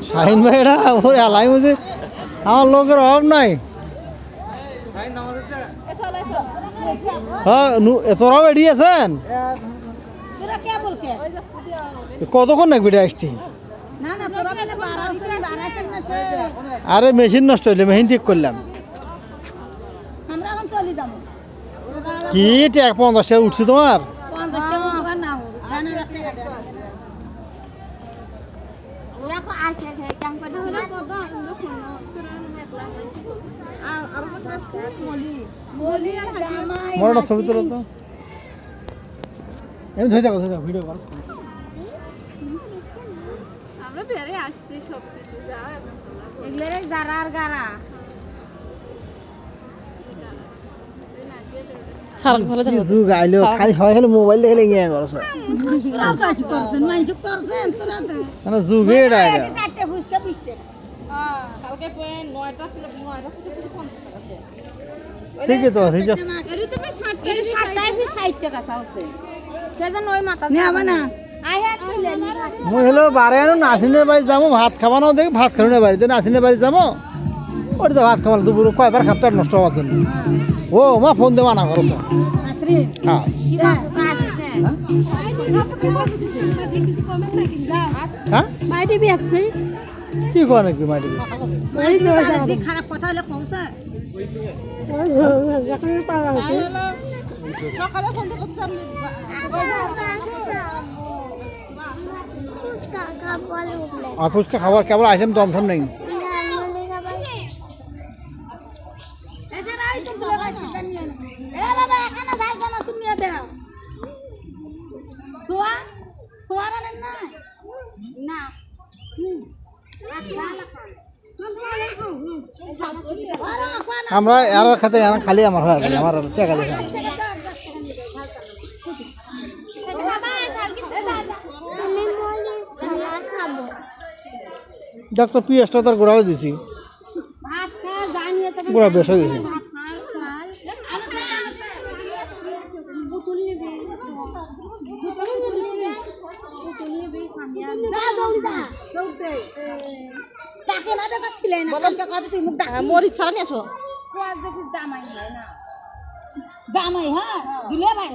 শাহিন ভাই এটা ওরে আলাই বুঝে আমার লোকের অভাব নাই। হ্যাঁ তোরাও এড়িয়ে আছেন কতক্ষণ নাকি বেড়ে আসছি? আরে মেশিন নষ্ট হইলে মেশিন ঠিক করলাম। কি টাকা 50 টাকা উঠছে তোমার? মোটা ছবি তোলো তো, এমনি ধরে থাকো ভিডিও করো। খালি সবাই খালি মোবাইল দেখে ইয়ে করছে মানে যুগে এটা ঠিকই তো মুই হলো বারে আনো নাসিনের বাড়ি যাবো ভাত খাবানো দেখি ভাত খাওয়ানোর বাড়িতে নাসিনের বাড়ি যাবো ওটা ভাত খাওয়ানো দুপুর কয়বার খাপটা নষ্ট হওয়ার জন্য ও মা ফোন দিয়ে মানা করছে। হ্যাঁ কি করে নাকি মাটি খারাপ কথা হলে ফুচকা খাবার কেবল আইটেম দমঠম নেই। আমরা আর খাতে খালি আমার হয়ে গেল আমার টাকা দেখা ডাক্তার পিএসটা তার গোড়াও দিছি গোড়া বেসা দিছি মরিচ ছাড়া নিয়ে আসো জামাই হ্যাঁ দিলে ভাই